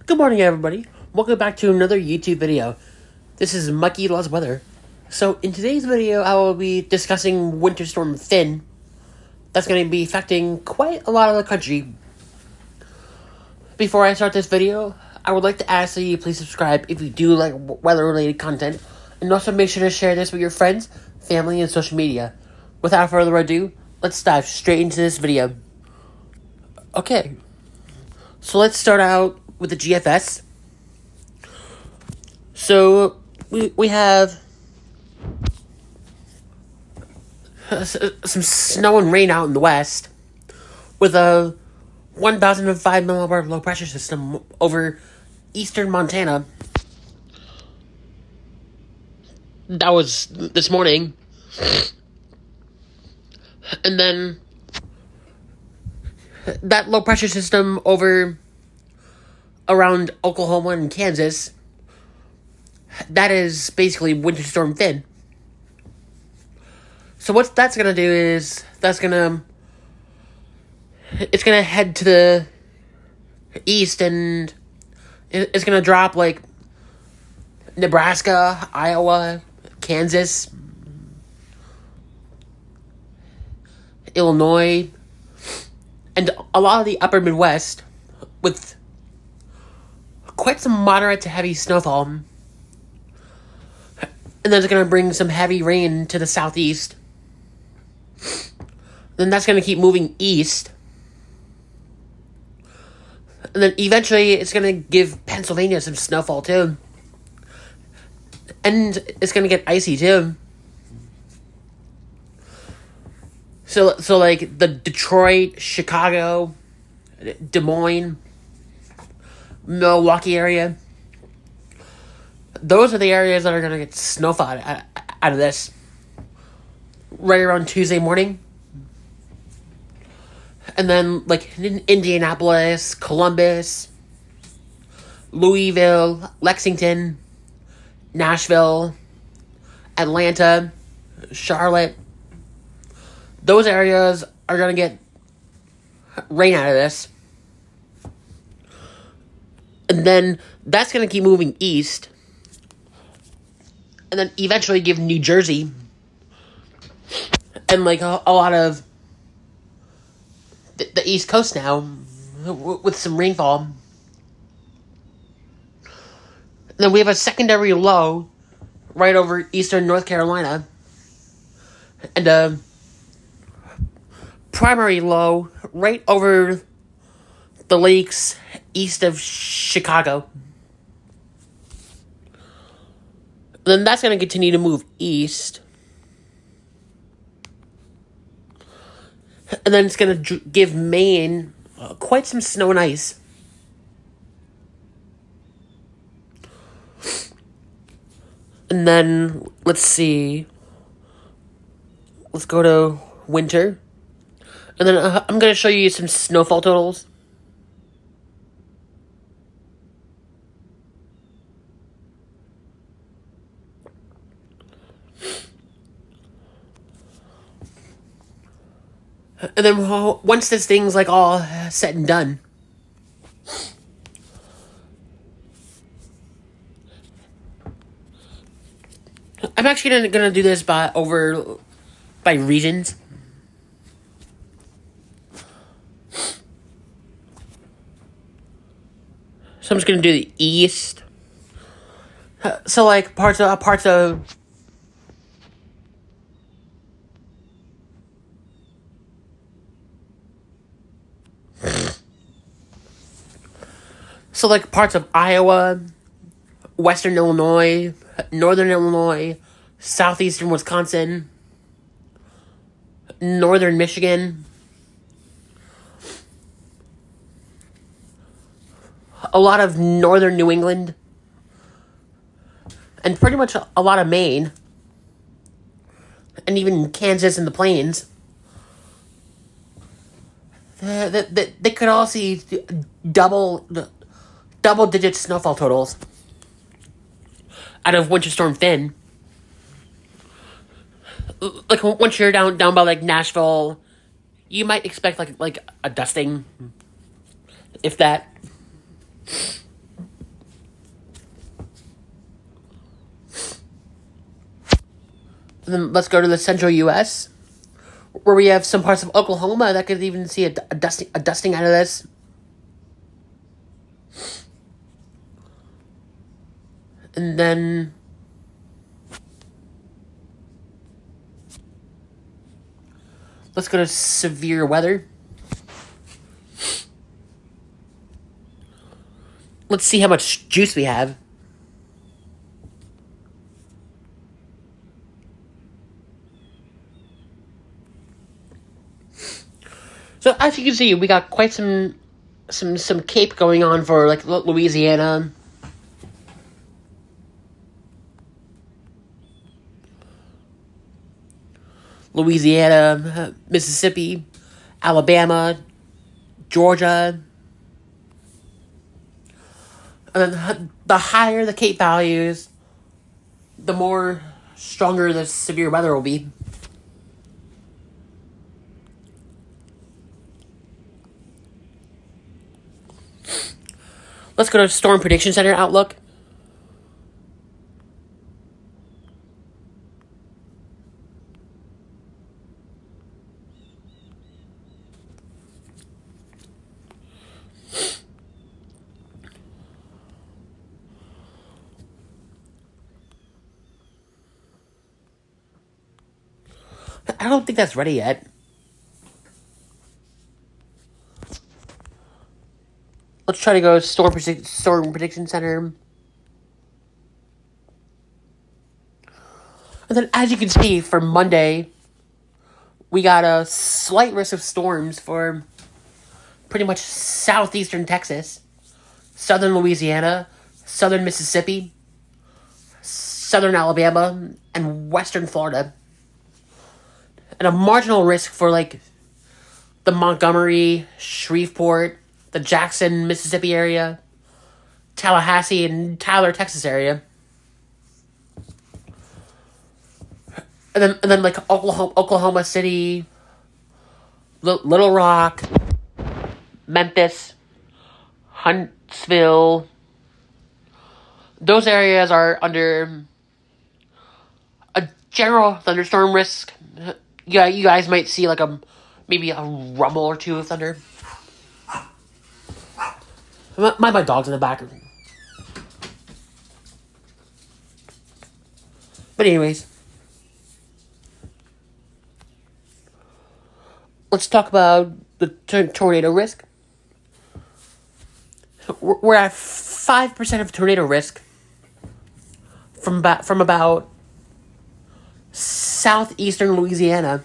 Good morning, everybody. Welcome back to another YouTube video. This is Mikey Loves Weather. So, in today's video, I will be discussing Winter Storm Finn. That's going to be affecting quite a lot of the country. Before I start this video, I would like to ask that you please subscribe if you do like weather-related content. And also make sure to share this with your friends, family, and social media. Without further ado, let's dive straight into this video. Okay. So, let's start out with the GFS. So, we have some snow and rain out in the west with a 1,005 millibar low pressure system over eastern Montana. That was this morning. And then that low pressure system over around Oklahoma and Kansas, that is basically Winter Storm Finn. So what that's going to do is, it's going to head to the east, and it's going to drop like Nebraska, Iowa, Kansas, Illinois, and a lot of the upper Midwest with quite some moderate to heavy snowfall. And then it's going to bring some heavy rain to the southeast. Then that's going to keep moving east. And then eventually it's going to give Pennsylvania some snowfall too. And it's going to get icy too. So like the Detroit, Chicago, Des Moines, Milwaukee area, those are the areas that are going to get snowfall out of this right around Tuesday morning. And then like Indianapolis, Columbus, Louisville, Lexington, Nashville, Atlanta, Charlotte, those areas are going to get rain out of this. And then that's going to keep moving east. And then eventually give New Jersey and like a lot of the East Coast now with some rainfall. And then we have a secondary low right over eastern North Carolina. And a primary low right over the lakes east of Chicago. Then that's going to continue to move east. And then it's going to give Maine quite some snow and ice. And then, let's see. Let's go to winter. And then I'm going to show you some snowfall totals. And then once this thing's like all said and done, I'm actually gonna do this by regions. So I'm just gonna do the east. So like parts of So, like, parts of Iowa, western Illinois, northern Illinois, southeastern Wisconsin, northern Michigan, a lot of northern New England, and pretty much a lot of Maine, and even Kansas and the Plains. They could all see double-digit snowfall totals out of Winter Storm Finn. Like, once you're down by, like, Nashville, you might expect, like a dusting, if that. then let's go to the central U.S., where we have some parts of Oklahoma that could even see a dusting out of this. And then let's go to severe weather. Let's see how much juice we have. So as you can see, we got quite some cape going on for like Louisiana. Louisiana, Mississippi, Alabama, Georgia. And then the higher the cape values, the more stronger the severe weather will be. Let's go to Storm Prediction Center outlook. I don't think that's ready yet. Let's try to go Storm Prediction Center. And then, as you can see, for Monday, we got a slight risk of storms for pretty much southeastern Texas, southern Louisiana, southern Mississippi, southern Alabama, and western Florida. And a marginal risk for, like, the Montgomery, Shreveport, the Jackson, Mississippi area, Tallahassee, and Tyler, Texas area. And then like Oklahoma City, Little Rock, Memphis, Huntsville. Those areas are under a general thunderstorm risk. Yeah, you guys might see like maybe a rumble or two of thunder. My dog's in the back. But anyways, let's talk about the tornado risk. We're at 5% of tornado risk from about southeastern Louisiana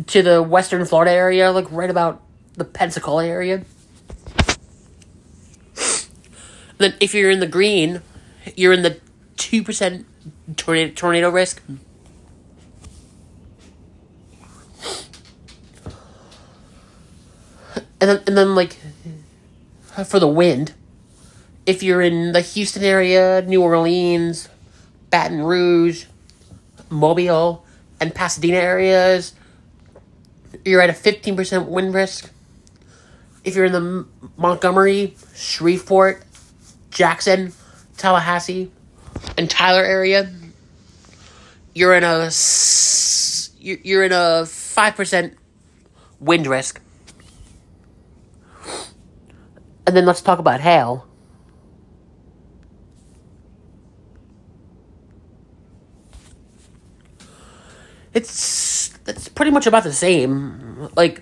to the western Florida area, like right about the Pensacola area. Then if you're in the green, you're in the 2% tornado risk. And then like for the wind, if you're in the Houston area, New Orleans, Baton Rouge, Mobile, and Pasadena areas, you're at a 15% wind risk. If you're in the Montgomery, Shreveport, Jackson, Tallahassee, and Tyler area, you're in a 5% wind risk. And then let's talk about hail. It's pretty much about the same. Like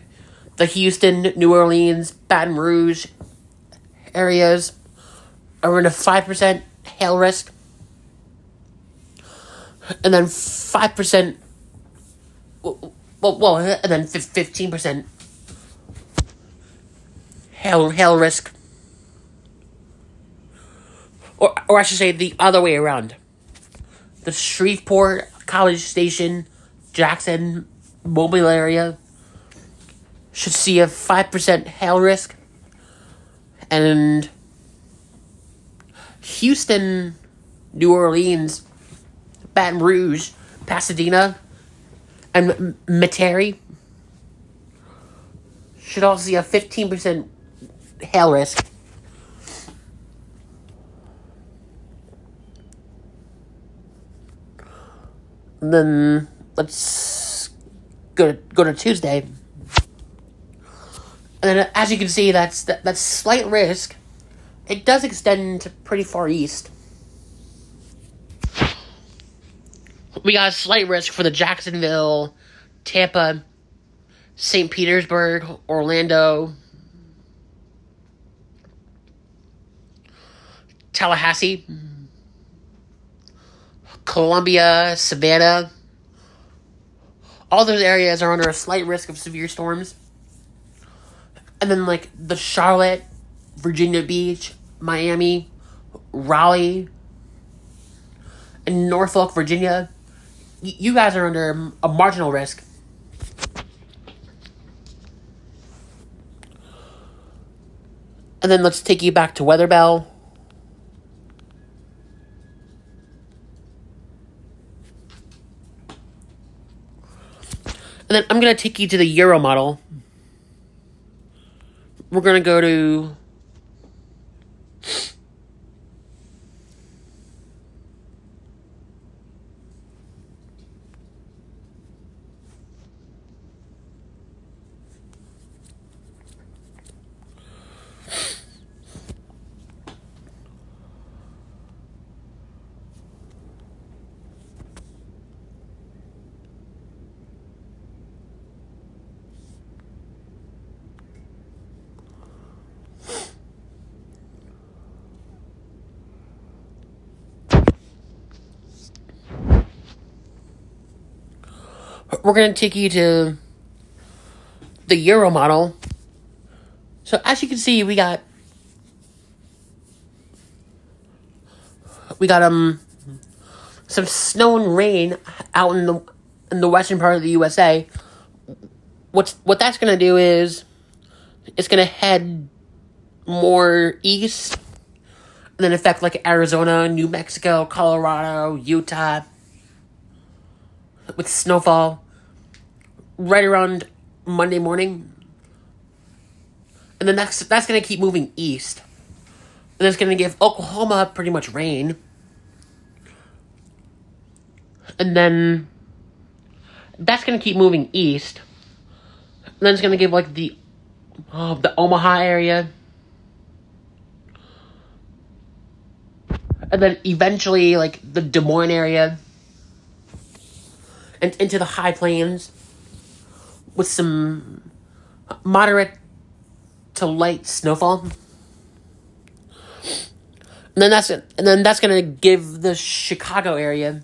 the Houston, New Orleans, Baton Rouge areas are in a 5% hail risk. And then 5%, and then 15% hail risk. Or I should say the other way around. The Shreveport, College Station, Jackson, Mobile area should see a 5% hail risk. And Houston, New Orleans, Baton Rouge, Pasadena, and Metairie should all see a 15% hail risk. And then let's go to Tuesday. And then, as you can see, that's slight risk. It does extend pretty far east. We got a slight risk for the Jacksonville, Tampa, St. Petersburg, Orlando, Tallahassee, Columbia, Savannah. All those areas are under a slight risk of severe storms. And then, like, the Charlotte, Virginia Beach, Miami, Raleigh, and Norfolk, Virginia, you guys are under a marginal risk. And then let's take you back to Weather Bell. And then I'm going to take you to the Euro model. We're going to go to we're going to take you to the Euro model. So as you can see, we got some snow and rain out in the western part of the USA. What that's going to do is it's going to head more east and then affect like Arizona, New Mexico, Colorado, Utah, with snowfall right around Monday morning. And then that's going to keep moving east. And it's going to give Oklahoma pretty much rain. And then that's going to keep moving east. And then it's going to give like the Omaha area. And then eventually like the Des Moines area. And into the high plains with some moderate to light snowfall. And then that's gonna give the Chicago area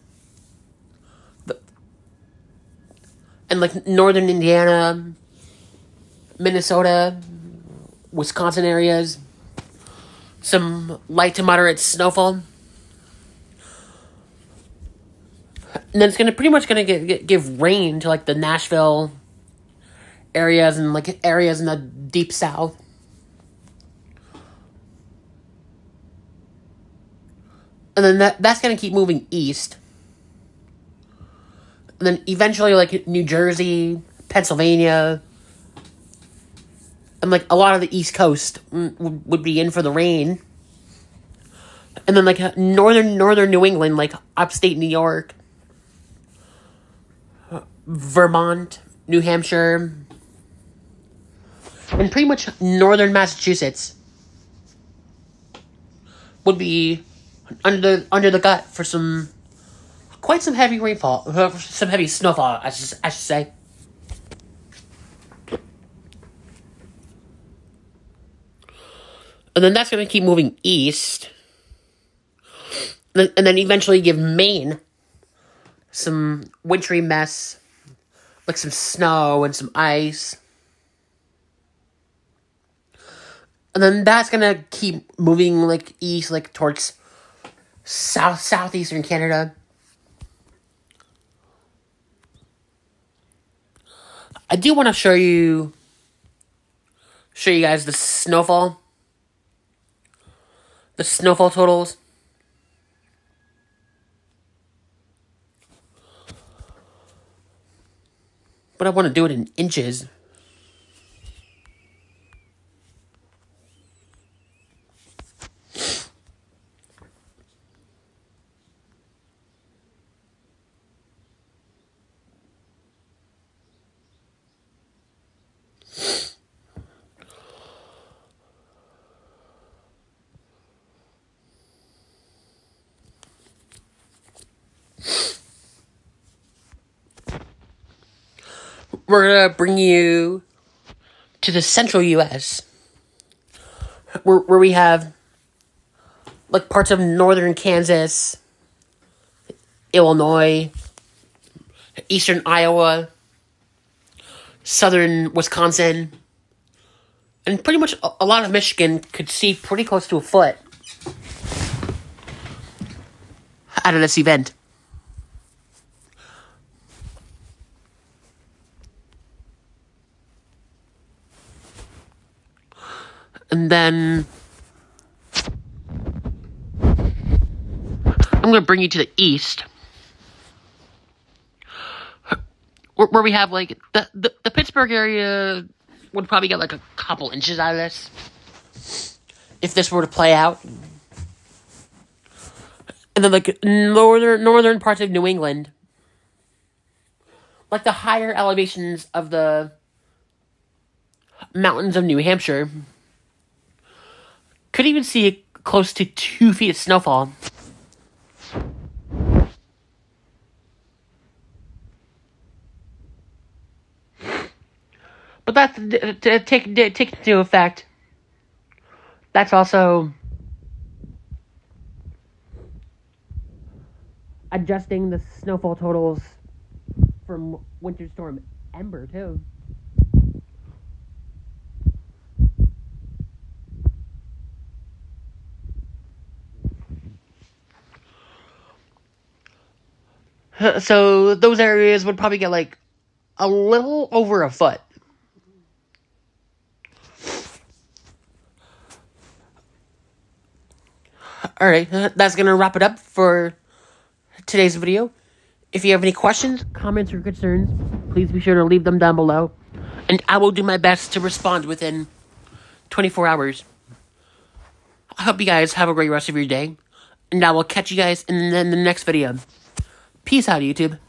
and like northern Indiana, Minnesota, Wisconsin areas some light to moderate snowfall. And then it's pretty much gonna give rain to like the Nashville areas and like areas in the deep south. And then that's gonna keep moving east. And then eventually like New Jersey, Pennsylvania, and like a lot of the East Coast would be in for the rain. And then like northern New England, like upstate New York, Vermont, New Hampshire, and pretty much northern Massachusetts would be under the gut for quite some heavy rainfall, some heavy snowfall, I should say. And then that's going to keep moving east. And then eventually give Maine some wintry mess, like some snow and some ice. And then that's going to keep moving like east, like towards southeastern Canada. I do want to show you guys the snowfall totals. But I want to do it in inches. we're going to bring you to the central U.S., where we have, like, parts of northern Kansas, Illinois, eastern Iowa, southern Wisconsin, and pretty much a lot of Michigan could see pretty close to a foot out of this event. And then I'm going to bring you to the east, where we have, like, the Pittsburgh area would probably get, like, a couple inches out of this if this were to play out. And then, like, northern parts of New England, like the higher elevations of the mountains of New Hampshire, could even see close to 2 feet of snowfall. But that's to take into effect. That's also adjusting the snowfall totals from Winter Storm Ember too. So those areas would probably get, like, a little over a foot. Alright, that's going to wrap it up for today's video. If you have any questions, comments, or concerns, please be sure to leave them down below. And I will do my best to respond within 24 hours. I hope you guys have a great rest of your day. And I will catch you guys in the next video. Peace out, YouTube.